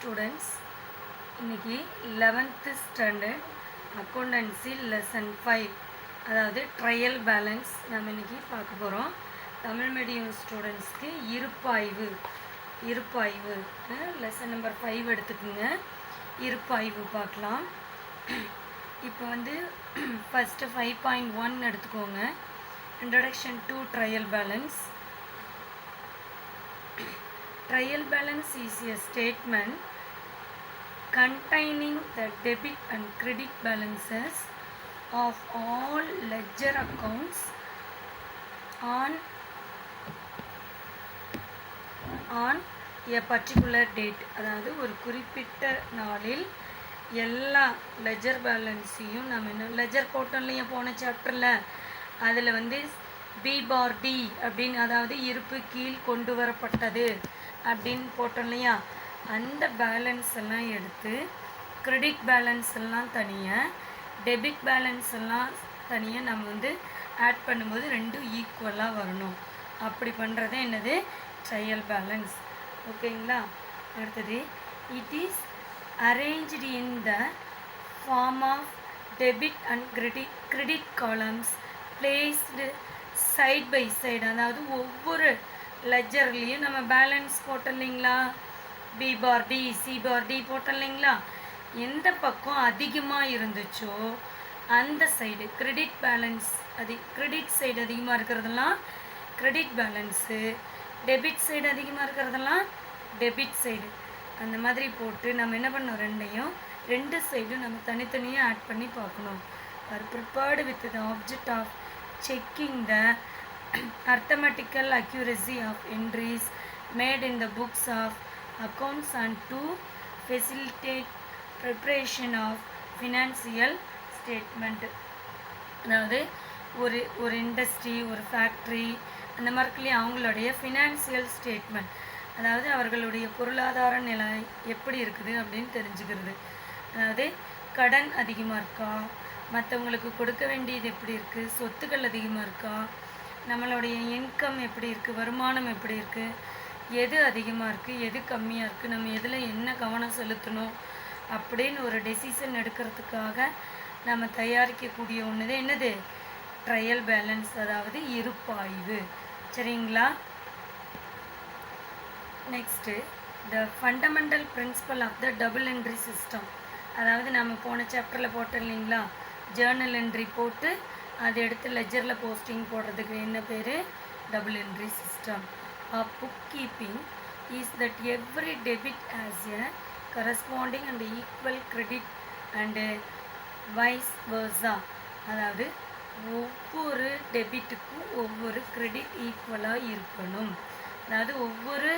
students, இன்னைக்கு 11th standard accountancy lesson 5 அதாவது trial balance நம்ம இன்னைக்கு பார்க்க போகிறோம். தமிழ் மீடியம் ஸ்டூடெண்ட்ஸ்க்கு இருப்பாய்வு லெசன் நம்பர் 5 எடுத்துக்கோங்க. இருப்பாய்வு பார்க்கலாம். இப்போ வந்து ஃபஸ்ட்டு 5.1 எடுத்துக்கோங்க. Introduction to trial balance. Trial balance is a statement containing the debit and credit balances of all ledger accounts on a particular date. அதாவது ஒரு குறிப்பிட்ட நாளில் எல்லா லெஜர் பேலன்ஸையும் நம்ம என்ன லெஜர் போட்டோம் இல்லையா போன சாப்டரில், அதில் வந்து B/D அப்படின்னு, அதாவது இருப்பு கீழ் கொண்டு வரப்பட்டது அப்படின்னு போட்டோம் இல்லையா, அந்த பேலன்ஸ் எல்லாம் எடுத்து கிரெடிட் பேலன்ஸ் எல்லாம் தனியாக, டெபிட் பேலன்ஸ் எல்லாம் தனியாக நம்ம வந்து ஆட் பண்ணும்போது ரெண்டும் ஈக்குவலாக வரணும். அப்படி பண்ணுறது என்னது? Trial balance. ஓகேங்களா? அடுத்தது, it is arranged in the form of debit and credit columns placed side by side. அதாவது ஒவ்வொரு லெஜர்லேயும் நம்ம பேலன்ஸ் போட்டோம் இல்லைங்களா, B/D C/D போட்டோம் இல்லைங்களா, எந்த பக்கம் அதிகமாக இருந்துச்சோ அந்த side credit balance, credit side அதிகமாக இருக்கிறதெல்லாம் கிரெடிட் பேலன்ஸு, டெபிட் சைடு அதிகமாக இருக்கிறதெல்லாம் டெபிட் சைடு. அந்த மாதிரி போட்டு நம்ம என்ன பண்ணோம், ரெண்டு சைடும் நம்ம தனித்தனியாக ஆட் பண்ணி பார்க்கணும். Are prepared with the object of checking the arithmetical accuracy of entries made in the books of accounts and to facilitate preparation of financial statement. அதாவது ஒரு இண்டஸ்ட்ரி, ஒரு ஃபேக்ட்ரி, அந்த மாதிரிலேயே அவங்களுடைய ஃபினான்சியல் ஸ்டேட்மெண்ட், அதாவது அவர்களுடைய பொருளாதார நிலை எப்படி இருக்குது அப்படின்னு தெரிஞ்சுக்கிறது. அதாவது கடன் அதிகமாக இருக்கா, மற்றவங்களுக்கு கொடுக்க வேண்டியது எப்படி இருக்குது, சொத்துக்கள் அதிகமாக இருக்கா, நம்மளுடைய இன்கம் எப்படி இருக்குது, வருமானம் எப்படி இருக்குது, எது அதிகமாக இருக்குது எது கம்மியாக இருக்குது, நம்ம எதில் என்ன கவனம் செலுத்தணும் அப்படின்னு ஒரு டெசிஷன் எடுக்கிறதுக்காக நம்ம தயாரிக்கக்கூடிய ஒன்று தான் என்னது? ட்ரையல் பேலன்ஸ், அதாவது இருப்பாய்வு. சரிங்களா? Next, the fundamental principle of the double entry system. அதாவது நம்ம போன சாப்டரில் போட்டோம் இல்லைங்களா, ஜேர்னல் என்ட்ரி போட்டு அதை எடுத்து லெஜரில் போஸ்டிங் போடுறதுக்கு என்ன பேர்? Double entry system. Book keeping is that every debit as a corresponding and equal credit and wise வர்ஸா. அதாவது ஒவ்வொரு டெபிட்டுக்கும் ஒவ்வொரு கிரெடிட் ஈக்குவலாக இருக்கணும். அதாவது ஒவ்வொரு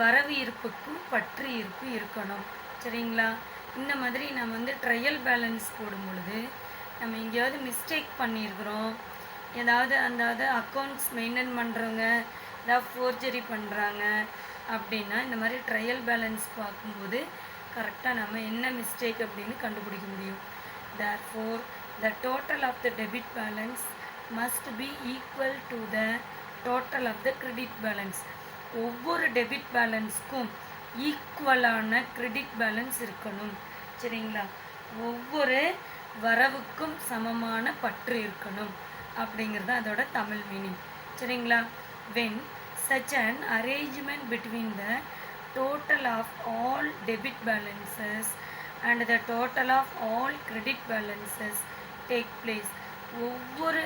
வரவு இருப்புக்கும் பற்று இருப்பு இருக்கணும். சரிங்களா? இந்த மாதிரி நம்ம வந்து ட்ரையல் பேலன்ஸ் போடும் பொழுது நம்ம எங்கேயாவது மிஸ்டேக் பண்ணியிருக்கிறோம், ஏதாவது அந்த அக்கௌண்ட்ஸ் மெயின்டைன் பண்ணுறவங்க ஏதாவது ஃபோர்ஜரி பண்ணுறாங்க அப்படின்னா இந்த மாதிரி ட்ரையல் பேலன்ஸ் பார்க்கும்போது கரெக்டாக நம்ம என்ன மிஸ்டேக் அப்படின்னு கண்டுபிடிக்க முடியும். therefore the total of the debit balance must be equal to the total of the credit balance. ஒவ்வொரு டெபிட் பேலன்ஸ்க்கும் ஈக்குவலான கிரெடிட் பேலன்ஸ் இருக்கணும். சரிங்களா? ஒவ்வொரு வரவுக்கும் சமமான பற்று இருக்கணும் அப்படிங்கிறது அதோட தமிழ் மீனிங். சரிங்களா? when such an arrangement between the total of all debit balances and the total of all credit balances take place, ஒவ்வொரு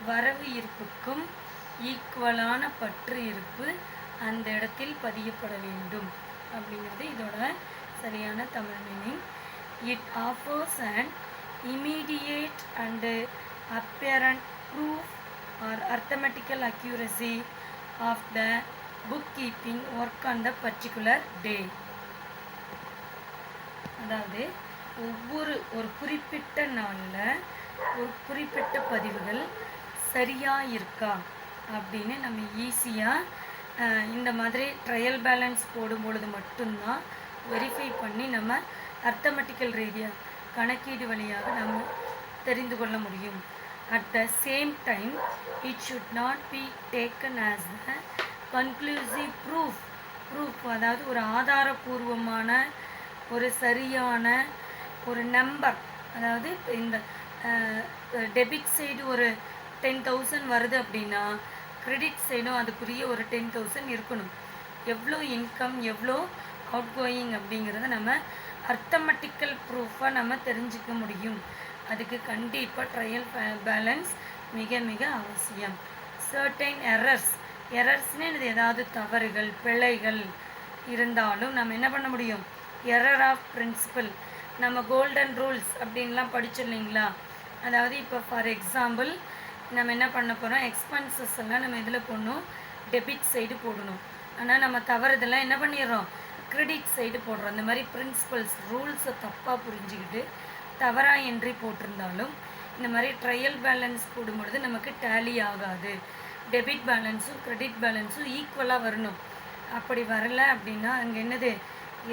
வரவு இருப்புக்கும் ஈக்குவலான பற்று இருப்பு அந்த இடத்தில் பதியப்பட வேண்டும் அப்படிங்கிறது இதோட சரியான Tamil meaning. It offers and immediate and apparent proof or arithmetical accuracy of the bookkeeping work on the particular day. அதாவது ஒரு குறிப்பிட்ட நாளில் ஒரு குறிப்பிட்ட பதிவுகள் சரியாக இருக்கா அப்படின்னு நம்ம ஈஸியாக இந்த மாதிரி ட்ரையல் பேலன்ஸ் போடும் பொழுது மட்டும்தான் வெரிஃபை பண்ணி நம்ம அர்த்தமெட்டிக்கல் ரீதியாக கணக்கீடு வழியாக நம்ம தெரிந்து கொள்ள முடியும். At the same time it should not be taken as the conclusive proof proof, அதாவது ஒரு ஆதாரபூர்வமான ஒரு சரியான ஒரு நம்பர், அதாவது இப்போ இந்த டெபிட் சைடு ஒரு 10,000 வருது அப்படின்னா கிரெடிட் சைடும் அதுக்குரிய ஒரு 10,000 இருக்கணும். எவ்வளோ இன்கம் எவ்வளோ அவுட் கோயிங் அப்படிங்கிறத நம்ம அர்த்தமெட்டிக்கல் ப்ரூஃபாக நம்ம தெரிஞ்சுக்க முடியும். அதுக்கு கண்டிப்பாக ட்ரையல் பேலன்ஸ் மிக மிக அவசியம். சர்டைன் எரர்ஸ்னு ஏதாவது தவறுகள் பிழைகள் இருந்தாலும் நம்ம என்ன பண்ண முடியும், எரர் ஆஃப் பிரின்சிபல், நம்ம கோல்டன் ரூல்ஸ் அப்படின்லாம் படிச்சோம் இல்லைங்களா. அதாவது இப்போ ஃபார் எக்ஸாம்பிள் நம்ம என்ன பண்ண போகிறோம், எக்ஸ்பென்சஸ் எல்லாம் நம்ம இதில் போடணும், டெபிட் சைடு போடணும். ஆனால் நம்ம தவறுதெல்லாம் என்ன பண்ணிடுறோம், கிரெடிட் சைடு போடுறோம். இந்த மாதிரி பிரின்சிபல்ஸ் ரூல்ஸை தப்பாக புரிஞ்சுக்கிட்டு தவறாக என்ட்ரி போட்டிருந்தாலும் இந்த மாதிரி ட்ரையல் பேலன்ஸ் போடும்பொழுது நமக்கு டேலி ஆகாது. டெபிட் பேலன்ஸும் கிரெடிட் பேலன்ஸும் ஈக்குவலாக வரணும். அப்படி வரலை அப்படின்னா அங்கே என்னது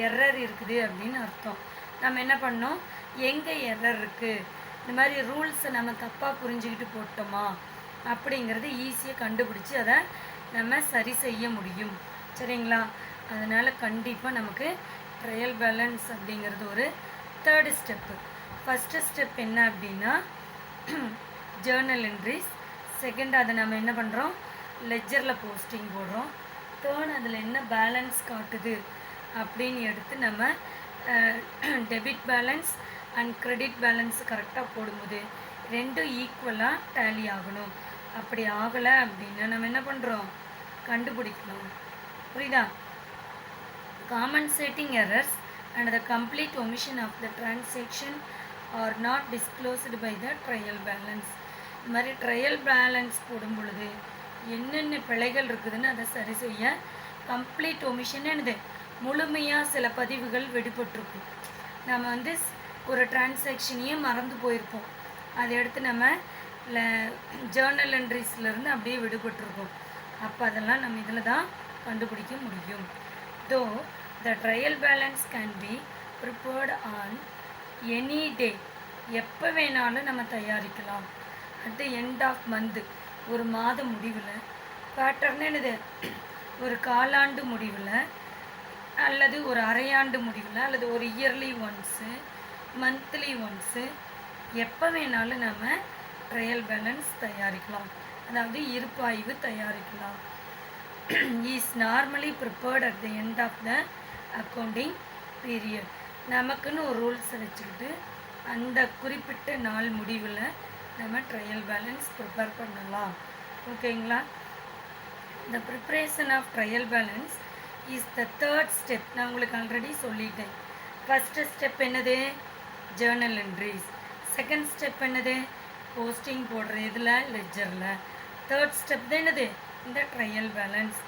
எரர் இருக்குது அப்படின்னு அர்த்தம். நம்ம என்ன பண்ணோம், எங்கே எரர் இருக்குது, இந்த மாதிரி ரூல்ஸை நம்ம தப்பாக புரிஞ்சுக்கிட்டு போட்டோமா அப்படிங்கிறது ஈஸியாக கண்டுபிடிச்சி அதை நம்ம சரி செய்ய முடியும். சரிங்களா. அதனால் கண்டிப்பாக நமக்கு ட்ரையல் பேலன்ஸ் அப்படிங்கிறது ஒரு தேர்டு ஸ்டெப்பு. ஃபஸ்ட்டு ஸ்டெப் என்ன அப்படின்னா ஜேர்னல் என்ட்ரிஸ். செகண்ட் அதை நம்ம என்ன பண்ணுறோம், லெஜரில் போஸ்டிங் போடுறோம். தேர்ட் அதில் என்ன பேலன்ஸ் காட்டுது அப்படின்னு எடுத்து நம்ம debit balance and credit balance கரெக்டாக போடும்போது ரெண்டும் ஈக்குவலாக டேலி ஆகணும். அப்படி ஆகலை அப்படின்னா நம்ம என்ன பண்ணுறோம், கண்டுபிடிக்கணும். புரியுதா. Compensating errors and the complete omission of the transaction are not disclosed by the trial balance. இது மாதிரி ட்ரையல் பேலன்ஸ் போடும் பொழுது என்னென்ன பிழைகள் இருக்குதுன்னு அதை சரி செய்ய கம்ப்ளீட் ஒமிஷன் என்னது, முழுமையாக சில பதிவுகள் விடுபட்டிருக்கும். நம்ம ஒரு டிரான்சாக்ஷனையே மறந்து போயிருப்போம், அதை எடுத்து நம்ம ஜேர்னல் என்ட்ரிஸ்லேருந்து அப்படியே விடுபட்டிருக்கோம். அப்போ அதெல்லாம் நம்ம இதில் தான் கண்டுபிடிக்க முடியும். Though the trial balance can be prepared on any day, எப்போ வேணாலும் நம்ம தயாரிக்கலாம். At the end of month, ஒரு மாத முடிவில், பேட்டர்ன் என்னது ஒரு காலாண்டு முடிவில் அல்லது ஒரு அரையாண்டு முடிவில் அல்லது ஒரு இயர்லி ஒன்ஸு மந்த்லி ஒன்ஸு எப்போ வேணாலும் நம்ம ட்ரையல் பேலன்ஸ் தயாரிக்கலாம், அதாவது இருப்பாய்வு தயாரிக்கலாம். Is normally prepared at the end of the accounting period. நமக்குன்னு ஒரு ரூல்ஸை வச்சுக்கிட்டு அந்த குறிப்பிட்ட நாள் முடிவில் நம்ம ட்ரையல் பேலன்ஸ் ப்ரிப்பேர் பண்ணலாம். ஓகேங்களா. The preparation of trial balance is the third step. நான் உங்களுக்கு ஆல்ரெடி சொல்லிட்டேன். ஃபஸ்ட்டு ஸ்டெப் என்னது, ஜேர்னல் என்ட்ரிஸ். செகண்ட் ஸ்டெப் என்னது, போஸ்டிங் போடுற இதில் லெஜரில். தேர்ட் ஸ்டெப் தான் என்னது, இந்த ட்ரையல் பேலன்ஸ்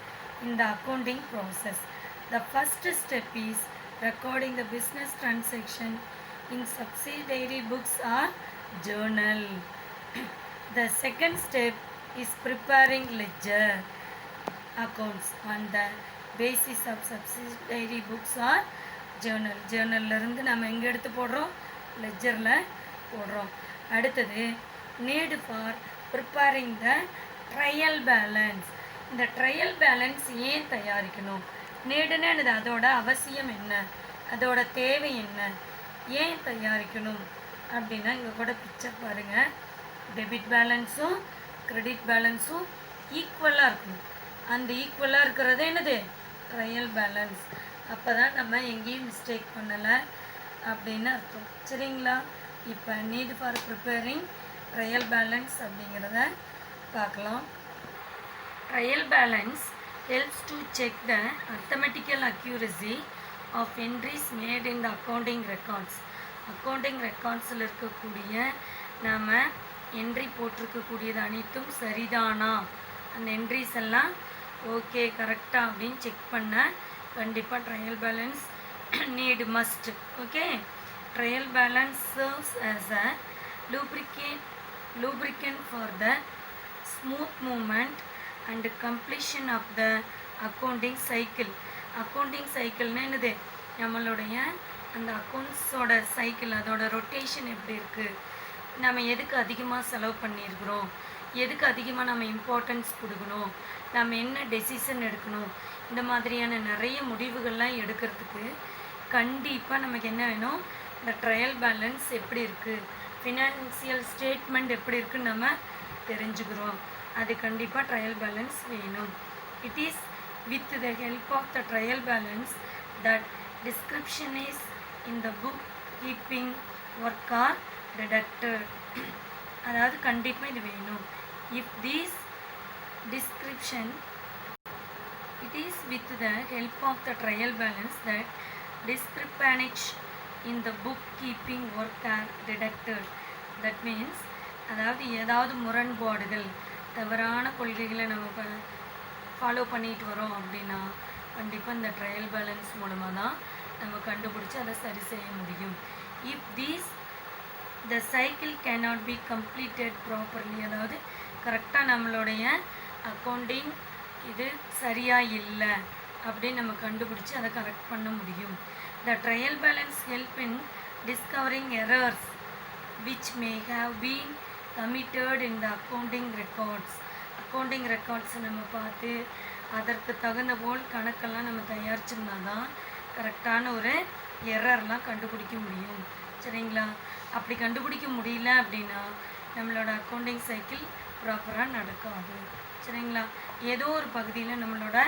இந்த accounting process. The first step is recording the business transaction in subsidiary books or journal. The second step is preparing ledger accounts on the basis of subsidiary books or journal. ஜேர்னல்ல இருந்து நம்ம எங்கே எடுத்து போடுறோம், லெஜரில் போடுறோம். அடுத்தது need for preparing the trial balance. இந்த trial balance ஏன் தயாரிக்கணும், நீடுன்னு என்னது, அதோட அவசியம் என்ன, அதோட தேவை என்ன, ஏன் தயாரிக்கணும் அப்படின்னா இங்கே கூட பிக்சர் பாருங்கள். டெபிட் பேலன்ஸும் கிரெடிட் பேலன்ஸும் ஈக்குவலாக இருக்கணும். அந்த ஈக்குவலாக இருக்கிறது என்னது, ட்ரையல் பேலன்ஸ். அப்போ தான் நம்ம எங்கேயும் மிஸ்டேக் பண்ணலை அப்படின்னு அர்த்தம். சரிங்களா. இப்போ need for preparing trial balance அப்படிங்கிறத பார்க்கலாம். Trial balance helps to check the arithmetical accuracy of entries made in the accounting records. accounting recordsல இருக்கக்கூடிய நாம் என்ட்ரி போட்டிருக்கக்கூடியது அனைத்தும் சரிதானா, அந்த என்ட்ரிஸ் எல்லாம் ஓகே கரெக்டாக அப்படின்னு செக் பண்ண கண்டிப்பாக trial balance need must. Okay. Trial balance serves as a lubricant for the smooth movement and completion of the accounting cycle. accounting cycleனா என்னது, நம்மளுடைய அந்த அக்கௌண்ட்ஸோட சைக்கிள், அதோட ரொட்டேஷன் எப்படி இருக்குது, நம்ம எதுக்கு அதிகமாக செலவு பண்ணியிருக்கிறோம், எதுக்கு அதிகமாக நம்ம இம்பார்ட்டன்ஸ் கொடுக்கணும், நம்ம என்ன டெசிஷன் எடுக்கணும், இந்த மாதிரியான நிறைய முடிவுகள்லாம் எடுக்கிறதுக்கு கண்டிப்பாக நமக்கு என்ன வேணும், இந்த ட்ரையல் பேலன்ஸ் எப்படி இருக்குது, ஃபினான்சியல் ஸ்டேட்மெண்ட் எப்படி இருக்குன்னு நம்ம தெரிஞ்சுக்கிறோம். அது கண்டிப்பாக ட்ரையல் பேலன்ஸ் வேணும். It is with the help of the trial balance that description is in the book keeping work are detected. அதாவது கண்டிப்பாக இது வேணும். If these description it is with the help of the trial balance that discrepancies in the bookkeeping work are deducted. That means அதாவது ஏதாவது முரண்பாடுகள் தவறான கொள்கைகளை நம்ம ஃபாலோ பண்ணிட்டு வரோம் அப்படின்னா கண்டிப்பாக இந்த ட்ரையல் பேலன்ஸ் மூலமாக தான் நம்ம கண்டுபிடிச்சி அதை சரி செய்ய முடியும். If these the cycle cannot be completed properly, அதாவது கரெக்டாக நம்மளுடைய அக்கௌண்டிங் இது சரியாக இல்லை அப்படின்னு நம்ம கண்டுபிடிச்சி அதை கரெக்ட் பண்ண முடியும். த trial balance help in discovering errors which may have been committed in the accounting records. Accounting records நம்ம பார்த்து அதற்கு தகுந்த போல் கணக்கெல்லாம் நம்ம தயாரிச்சோம்னா தான் கரெக்டான ஒரு எரர்லாம் கண்டுபிடிக்க முடியும். சரிங்களா? அப்படி கண்டுபிடிக்க முடியல அப்படின்னா நம்மளோட அக்கௌண்டிங் சைக்கிள் ப்ராப்பராக நடக்காது. சரிங்களா? ஏதோ ஒரு பகுதியில் நம்மளோட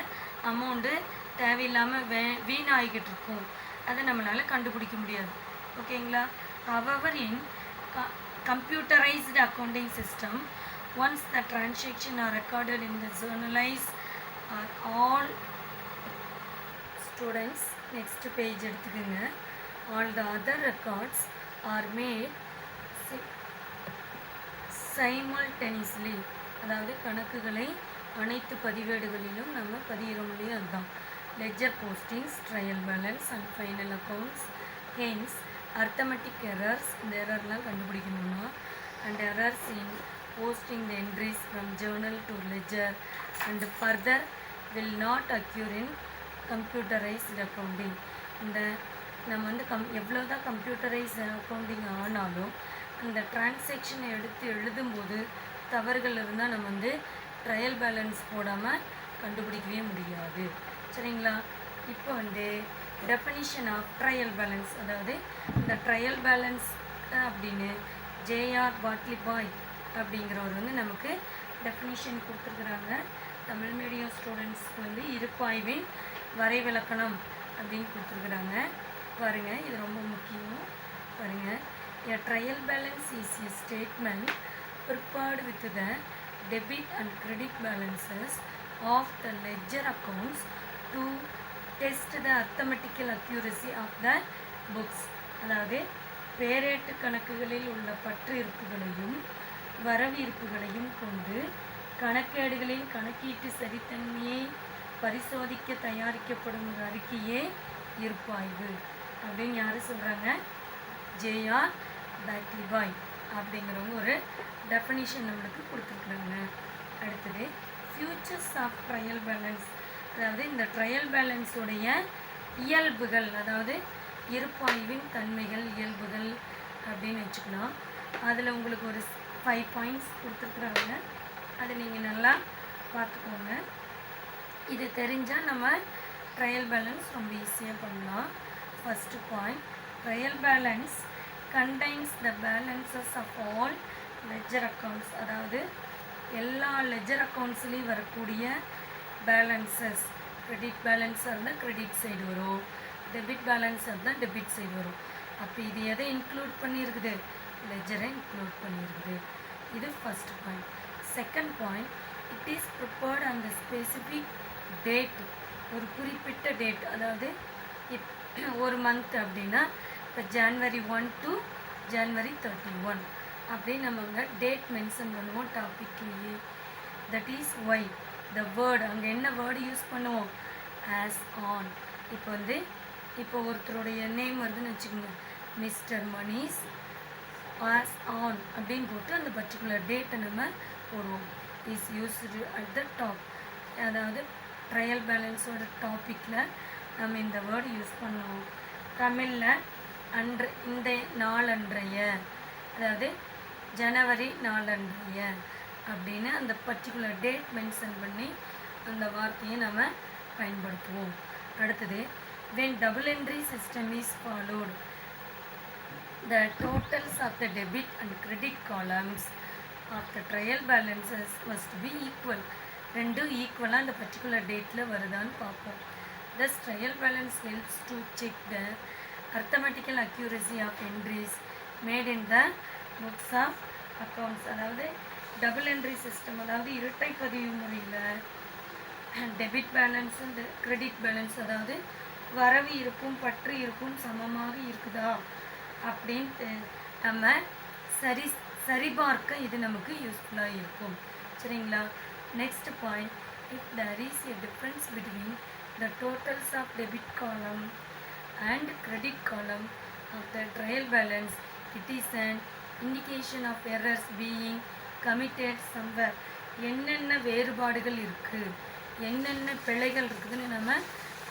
அமௌண்ட்டு தேவையில்லாமல் வீணாகிக்கிட்டு இருக்கும், அதை நம்மளால் கண்டுபிடிக்க முடியாது. ஓகேங்களா? However in computerized accounting system, once the transaction are recorded in the journalize are all students next page எடுத்துக்கங்க. all the other records are made simultaneously, அதாவது கணக்குகளை அனைத்து பதிவேடுகளிலும் நம்ம பதிகிற முடியும். அதுதான் ledger postings, trial balance and final accounts. Hence arithmetic errors, இந்த எரர்லாம் கண்டுபிடிக்கணும்னா and errors in posting the entries from journal to ledger and further will not occur in computerised accounting. இந்த நம்ம வந்து எவ்வளோ தான் கம்ப்யூட்டரைஸ் அக்கௌண்டிங் ஆனாலும் அந்த டிரான்சாக்ஷனை எடுத்து எழுதும்போது தவறுகள் இருந்தால் நம்ம வந்து ட்ரையல் பேலன்ஸ் போடாமல் கண்டுபிடிக்கவே முடியாது. சரிங்களா? இப்போ வந்து டெஃபினிஷன் ஆஃப் ட்ரையல் பேலன்ஸ், அதாவது இந்த ட்ரையல் பேலன்ஸ் அப்படின்னு ஜேஆர் பாட்லிபாய் அப்படிங்கிறவர் வந்து நமக்கு டெஃபினிஷன் கொடுத்துருக்குறாங்க. தமிழ் மீடியம் ஸ்டூடெண்ட்ஸ்க்கு வந்து இருப்பாய்வின் வரைவிலக்கணம் அப்படின்னு கொடுத்துருக்குறாங்க. பாருங்கள், இது ரொம்ப முக்கியம். பாருங்கள், a trial balance is a statement prepared with the debit and credit balances of the ledger accounts to test the arithmetical accuracy of the books. அதாவது பேரேட்டு கணக்குகளில் உள்ள பற்று இருப்புகளையும் வரவு இருப்புகளையும் கொண்டு கணக்கேடுகளின் கணக்கீட்டு சரித்தன்மையை பரிசோதிக்க தயாரிக்கப்படும் ஒரு அறிக்கையே இருப்பாய்வு அப்படின்னு யார் சொல்கிறாங்க? ஜேஆர் பாட்லிபாய் அப்படிங்கிறவங்க ஒரு டெஃபினிஷன் நம்மளுக்கு கொடுத்துருக்குறாங்க. அடுத்தது ஃபியூச்சர்ஸ் ஆஃப் ட்ரையல் பேலன்ஸ், அதாவது இந்த ட்ரையல் பேலன்ஸுடைய இயல்புகள், அதாவது இருப்பாய்வின் தன்மைகள், இயல்புகள் அப்படின்னு வச்சுக்கலாம். அதில் உங்களுக்கு ஒரு 5 பாயிண்ட்ஸ் கொடுத்துருக்குறாங்க. அதை நீங்கள் நல்லா பார்த்துக்கோங்க. இது தெரிஞ்சால் நம்ம ட்ரையல் பேலன்ஸ் ரொம்ப ஈஸியாக பண்ணலாம். First point, trial balance contains the balances of all ledger accounts, அதாவது எல்லா லெஜர் அக்கௌண்ட்ஸ்லேயும் வரக்கூடிய பேலன்சஸ். கிரெடிட் பேலன்ஸாக இருந்தால் கிரெடிட் சைடு வரும், டெபிட் பேலன்ஸாக இருந்தால் டெபிட் சைடு வரும். அப்போ இது எதை இன்க்ளூட் பண்ணியிருக்குது? லெஜரை இன்க்ளூட் பண்ணியிருக்குது. இது first point. Second point, it is prepared on the specific date, ஒரு குறிப்பிட்ட டேட், அதாவது ஒரு மந்த் அப்படின்னா இப்போ January 1 to January 31 அப்படின்னு நம்ம அங்கே டேட் மென்ஷன் பண்ணுவோம் டாப்பிக்லேயே. That is why the word, அங்கே என்ன வேர்டு யூஸ் பண்ணுவோம்? As on. இப்போ வந்து இப்போ ஒருத்தருடைய நேம் வருதுன்னு வச்சுக்கோங்க, மிஸ்டர் மணிஷ் ஆஸ் ஆன் அப்படின்னு போட்டு அந்த பர்டிகுலர் டேட்டை நம்ம போடுவோம். Is used at the top, அதாவது ட்ரையல் பேலன்ஸோட டாப்பிக்கில் நம்ம இந்த வேர்டு யூஸ் பண்ணுவோம். தமிழில் அன்று, இந்த நாளன்றைய, அதாவது ஜனவரி நாளன்றைய அப்படின்னு அந்த பர்டிகுலர் டேட் மென்ஷன் பண்ணி அந்த வார்த்தையை நம்ம பயன்படுத்துவோம். அடுத்தது when double entry system is followed, the totals of the debit and credit columns of the trial balances must be equal. ரெண்டும் ஈக்குவலாக அந்த பர்டிகுலர் டேட்டில் வருதான்னு பார்ப்போம். Thus trial balance helps to check the arithmetical accuracy of entries made in the books of accounts. அதாவது double entry system, அதாவது இரட்டை பதிவு முறையில் debit balance and credit balance, அதாவது வரவு இருப்பும் பற்று இருப்பும் சமமாக இருக்குதா அப்படின்ட்டு நம்ம சரிபார்க்க இது நமக்கு யூஸ்ஃபுல்லாக இருக்கும். சரிங்களா? Next point, if there is a difference between the totals of debit column and credit column of the trial balance, it is an indication of errors being committed somewhere. என்னென்ன வேறுபாடுகள் இருக்குது, என்னென்ன பிழைகள் இருக்குதுன்னு நம்ம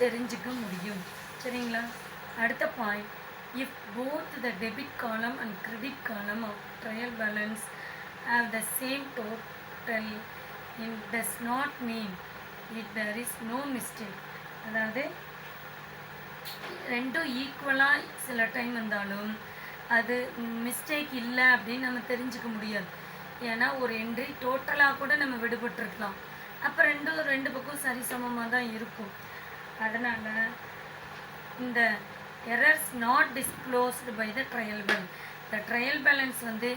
தெரிஞ்சுக்க முடியும். சரிங்களா? அடுத்த point, if both the debit column and credit column of trial balance have the same total, it does not mean it there is no mistake. அதாவது ரெண்டும் ஈக்குவலாக சில டைம் வந்தாலும் அது மிஸ்டேக் இல்லை அப்படின்னு நம்ம தெரிஞ்சுக்க முடியாது. ஏன்னா ஒரு என்ட்ரி டோட்டலாக கூட நம்ம விடுபட்டுருக்கலாம். அப்போ ரெண்டு பக்கம் சரிசமமாக தான் இருக்கும். அதனால் இந்த errors not disclosed by the trial balance, இந்த ட்ரையல் பேலன்ஸ் வந்து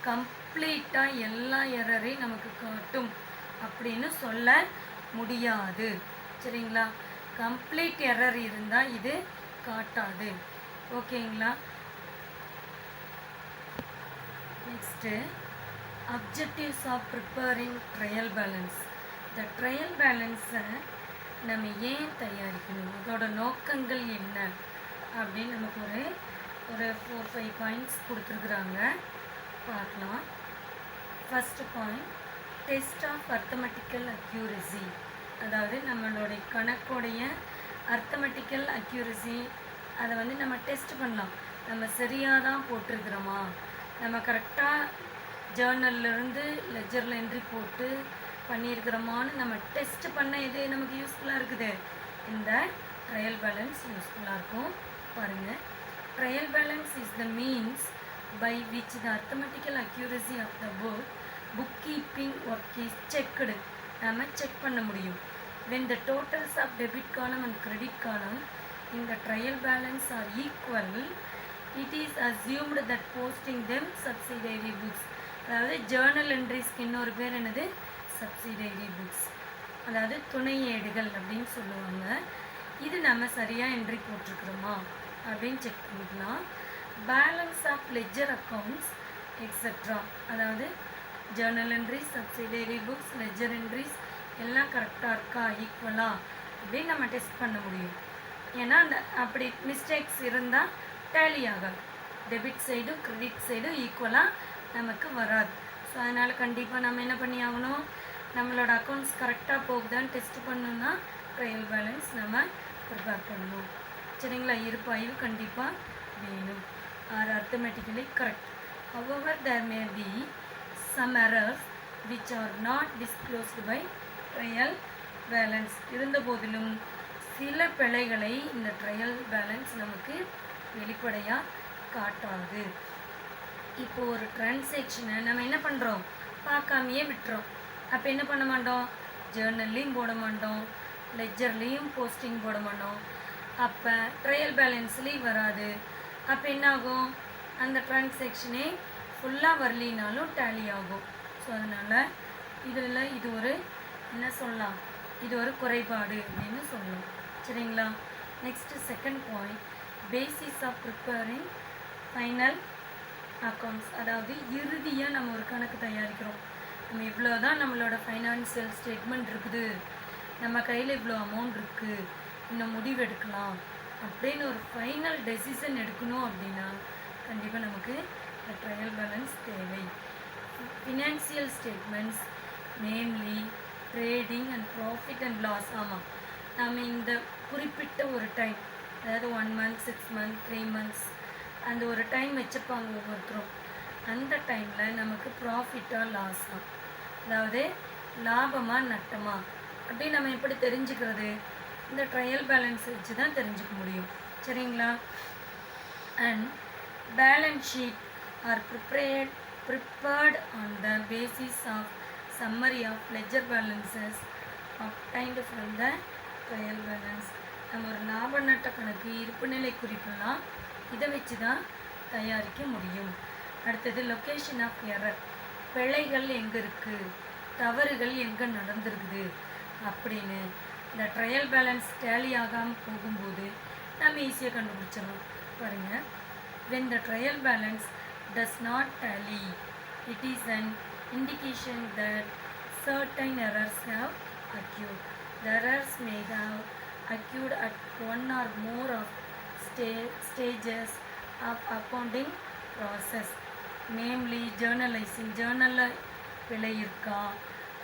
கம்ப்ளீட்டாக எல்லா எரரையும் நமக்கு காட்டும் அப்படின்னு சொல்ல முடியாது. சரிங்களா? கம்ப்ளீட் எரர் இருந்தால் இது காட்டாது. ஓகேங்களா? Next, objectives of preparing trial balance. இந்த ட்ரையல் பேலன்ஸை நம்ம ஏன் தயாரிக்கணும், அதோட நோக்கங்கள் என்ன அப்படின்னு நமக்கு ஒரு 4-5 பாயிண்ட்ஸ் கொடுத்துருக்குறாங்க, பார்க்கலாம். First point, test of arithmetical accuracy. அதாவது நம்மளுடைய கணக்குடைய அர்த்தமெட்டிக்கல் அக்யூரசி, அதை வந்து நம்ம டெஸ்ட் பண்ணலாம். நம்ம சரியாக தான் போட்டிருக்கிறோமா, நம்ம கரெக்டாக ஜேர்னல்லேருந்து லெஜரில் என்ட்ரி போட்டு பண்ணியிருக்கிறோமான்னு நம்ம டெஸ்ட் பண்ண இது நமக்கு யூஸ்ஃபுல்லாக இருக்குது. இந்த ட்ரையல் பேலன்ஸ் யூஸ்ஃபுல்லாக இருக்கும். பாருங்கள், trial balance is the means by which the arithmetical accuracy of the book keeping work is checked. நம்ம செக் பண்ண முடியும். when the totals of debit column and credit column in the trial balance are equal, it is assumed that posting them subsidiary books. அதாவது Journal என்ட்ரிஸ்க்கு இன்னொரு பேர் என்னது, subsidiary books, அதாவது துணை ஏடுகள் அப்படின்னு சொல்லுவாங்க. இது நம்ம சரியாக என்ட்ரி போட்டிருக்கிறோமா அப்படின்னு செக் பண்ணிக்கலாம். Balance of ledger accounts extra, அதாவது journal entries, subsidiary books, ledger entries எல்லாம் கரெக்டாக இருக்கா, ஈக்குவலாக அப்படின்னு நம்ம டெஸ்ட் பண்ண முடியும். ஏன்னா அந்த அப்படி மிஸ்டேக்ஸ் இருந்தால் டேலி ஆகாது. டெபிட் சைடும் கிரெடிட் சைடும் ஈக்குவலாக நமக்கு வராது. ஸோ அதனால் கண்டிப்பாக நம்ம என்ன பண்ணி ஆகணும், நம்மளோட அக்கௌண்ட்ஸ் கரெக்டாக போகுதான்னு டெஸ்ட் பண்ணணுன்னா ட்ரையல் பேலன்ஸ் நம்ம ப்ரிப்பேர் பண்ணணும். சரிங்களா? இருப்பாய்வு கண்டிப்பாக வேணும். Are arithmetically correct. However there may be some errors which are not disclosed by trial balance. இருந்த போதிலும் சில பிழைகளை இந்த ட்ரையல் பேலன்ஸ் நமக்கு வெளிப்படையாக காட்டாது. இப்போ ஒரு டிரான்சாக்ஷனை நம்ம என்ன பண்ணுறோம், பார்க்காமையே விட்டுறோம். அப்போ என்ன பண்ண மாட்டோம், ஜேர்னல்லையும் போட மாட்டோம், லெஜர்லேயும் போஸ்டிங் போட மாட்டோம். அப்போ ட்ரையல் பேலன்ஸ்லேயும் வராது. அப்போ என்ன ஆகும், அந்த டிரான்சாக்ஷனே ஃபுல்லாக வரலினாலும் டேலி ஆகும். ஸோ அதனால் இதில் இது ஒரு என்ன சொல்லலாம், இது ஒரு குறைபாடு அப்படின்னு சொல்லலாம். சரிங்களா? Next second point, basis of preparing final accounts. அதாவது இறுதியாக நம்ம ஒரு கணக்கு தயாரிக்கிறோம். நம்ம இவ்வளோ தான் நம்மளோட ஃபைனான்சியல் ஸ்டேட்மெண்ட் இருக்குது, நம்ம கையில் இவ்வளோ அமௌண்ட் இருக்குது, இன்னும் முடிவு எடுக்கலாம் அப்படின்னு ஒரு ஃபைனல் டெசிஷன் எடுக்கணும் அப்படின்னா கண்டிப்பாக நமக்கு இந்த ட்ரையல் பேலன்ஸ் தேவை. Financial statements namely trading and profit and loss. ஆமாம், நம்ம இந்த குறிப்பிட்ட ஒரு டைம், அதாவது 1 month, 6 months, 3 months அந்த ஒரு டைம் வச்சுப்பாங்க ஒவ்வொருத்தரும். அந்த டைமில் நமக்கு ப்ராஃபிட்டாக லாஸாக அதாவது லாபமா நட்டமா அப்படி நம்ம எப்படி தெரிஞ்சுக்கிறது? இந்த ட்ரையல் பேலன்ஸ் வச்சு தான் தெரிஞ்சுக்க முடியும். சரிங்களா? And balance sheet are prepared on the basis of summary of ledger balances obtained from the trial balance. நம்ம ஒரு லாப நட்ட கணக்கு, இருப்புநிலை குறிப்பெல்லாம் இதை வச்சு தான் தயாரிக்க முடியும். அடுத்தது லொக்கேஷன் ஆஃப் எரர், பிழைகள் எங்கே இருக்குது, தவறுகள் எங்கே நடந்திருக்குது அப்படின்னு இந்த ட்ரையல் பேலன்ஸ் டேலி ஆகாமல் போகும்போது நம்ம ஈஸியாக கண்டுபிடிச்சிடலாம். பாருங்கள், when the trial balance does not tally, it is an indication that certain errors have occurred. The errors may have occurred at one or more of stages of accounting process, namely journalizing, journal பிழை இருக்கா,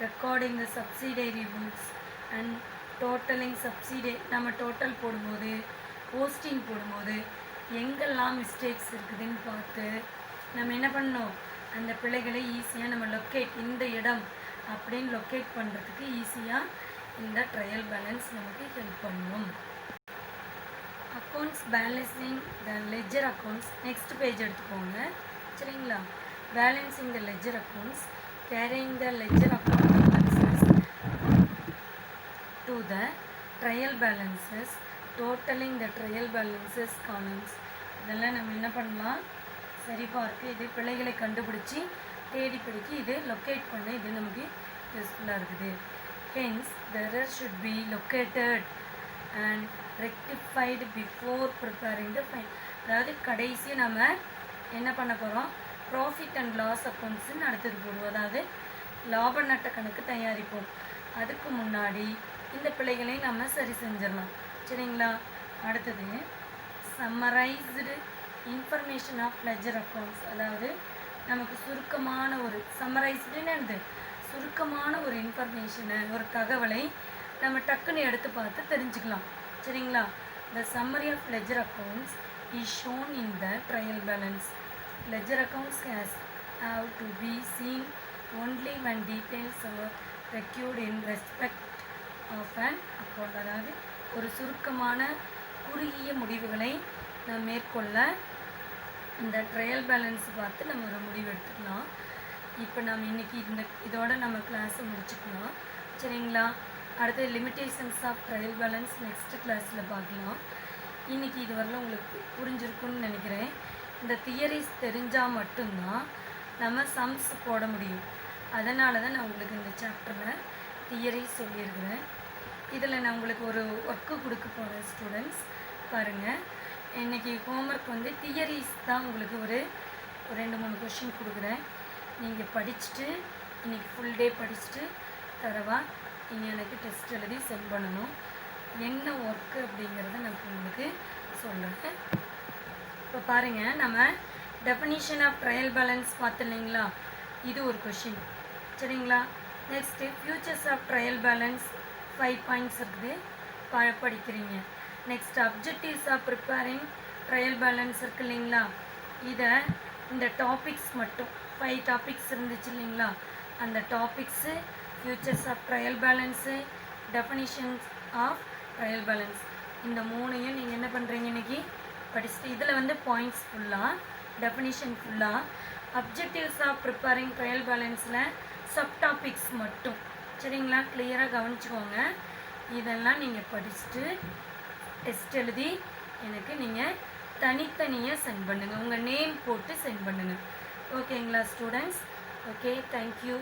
recording the subsidiary books and totaling subsidiary, நம்ம total போடும்போது posting போடும்போது எங்கெல்லாம் mistakes இருக்குதுன்னு பார்த்து நம்ம என்ன பண்ணோம், அந்த பிழைகளை ஈஸியாக நம்ம லொக்கேட், இந்த இடம் அப்படின்னு லொக்கேட் பண்ணுறதுக்கு ஈஸியாக இந்த ட்ரையல் பேலன்ஸ் நமக்கு ஹெல்ப் பண்ணும். Accounts balancing the ledger accounts, next page எடுத்துக்கோங்க. சரிங்களா? Balancing the ledger accounts, carrying the ledger account balances to the trial balances, totalling the trial balances columns. இதெல்லாம் நம்ம என்ன பண்ணலாம், சரி பார்த்து இது பிழைகளை கண்டுபிடிச்சி தேடி பிடிக்கி இது லொக்கேட் பண்ண இது நமக்கு யூஸ்ஃபுல்லாக இருக்குது. Hence the error should be located and rectified before preparing the fine. அதாவது கடைசி நம்ம என்ன பண்ண போகிறோம், ப்ராஃபிட் அண்ட் லாஸ் அக்கௌண்ட்ஸுன்னு அடுத்தது போடுவோம். அதாவது லாப நட்ட கணக்கு தயாரிப்போம். அதுக்கு முன்னாடி இந்த பிழைகளை நம்ம சரி செஞ்சிடலாம். சரிங்களா? அடுத்தது summarised information of ledger accounts, அதாவது நமக்கு சுருக்கமான ஒரு சம்மரைஸ்டுன்னு சுருக்கமான ஒரு இன்ஃபர்மேஷனை, ஒரு தகவலை நம்ம டக்குன்னு எடுத்து பார்த்து தெரிஞ்சுக்கலாம். சரிங்களா? The summary of ledger accounts is shown in the trial balance. Ledger accounts have to be seen only when details are recorded in respect of an account. அதாவது ஒரு சுருக்கமான குறுகிய முடிவுகளை நாம் மேற்கொள்ள இந்த ட்ரையல் பேலன்ஸ் பார்த்து நம்ம ஒரு முடிவு எடுத்துக்கலாம். இப்போ நம்ம இன்றைக்கி இதோட நம்ம கிளாஸை முடிச்சுக்கலாம். சரிங்களா? அடுத்து limitations of trial balance next கிளாஸில் பார்க்கலாம். இன்றைக்கி இது வரலாம் உங்களுக்கு புரிஞ்சிருக்குன்னு நினைக்கிறேன். இந்த தியரிஸ் தெரிஞ்சால் மட்டும்தான் நம்ம சம்ஸ் போட முடியும். அதனால தான் நான் உங்களுக்கு இந்த சாப்டரில் தியரிஸ் சொல்லியிருக்கிறேன். இதில் நான் உங்களுக்கு ஒரு ஒர்க்கு கொடுக்க போகிறேன். ஸ்டூடெண்ட்ஸ் பாருங்கள், இன்றைக்கி ஹோம்ஒர்க் வந்து தியரிஸ் தான் உங்களுக்கு ஒரு 2-3 கொஷின் கொடுக்குறேன். நீங்கள் படிச்சுட்டு இன்றைக்கி ஃபுல் டே படிச்சுட்டு தரவா நீங்கள் எனக்கு டெஸ்ட் எழுதி சென்ட் பண்ணணும். என்ன ஒர்க்கு அப்படிங்கிறத நான் உங்களுக்கு சொல்கிறேன். இப்போ பாருங்கள், நம்ம டெஃபினிஷன் ஆஃப் ட்ரையல் பேலன்ஸ் பார்த்து இல்லைங்களா, இது ஒரு கொஷின். சரிங்களா? Next futures of trial balance 5 points இருக்குது, படிக்கிறீங்க. Next objectives of preparing trial balance இருக்குது இல்லைங்களா, இதை இந்த டாபிக்ஸ் மட்டும் 5 டாபிக்ஸ் இருந்துச்சு இல்லைங்களா, அந்த topics futures of trial balance, definitions of trial balance, இந்த 3ஐயும் நீங்கள் என்ன பண்ணுறீங்க இன்றைக்கி படிச்சுட்டு, இதில் வந்து பாயிண்ட்ஸ் ஃபுல்லாக, டெஃபினிஷன் ஃபுல்லாக, அப்ஜெக்டிவ்ஸ் ஆஃப் ப்ரிப்பேரிங் ட்ரையல் பேலன்ஸில் சப் டாபிக்ஸ் மட்டும். சரிங்களா? கிளியராக கவனிச்சுக்கோங்க. இதெல்லாம் நீங்கள் படிச்சுட்டு டெஸ்ட் எழுதி எனக்கு நீங்கள் தனித்தனியாக சென்ட் பண்ணுங்கள். உங்கள் நேம் போட்டு சென்ட் பண்ணுங்கள். ஓகேங்களா ஸ்டூடெண்ட்ஸ்? Okay, thank you.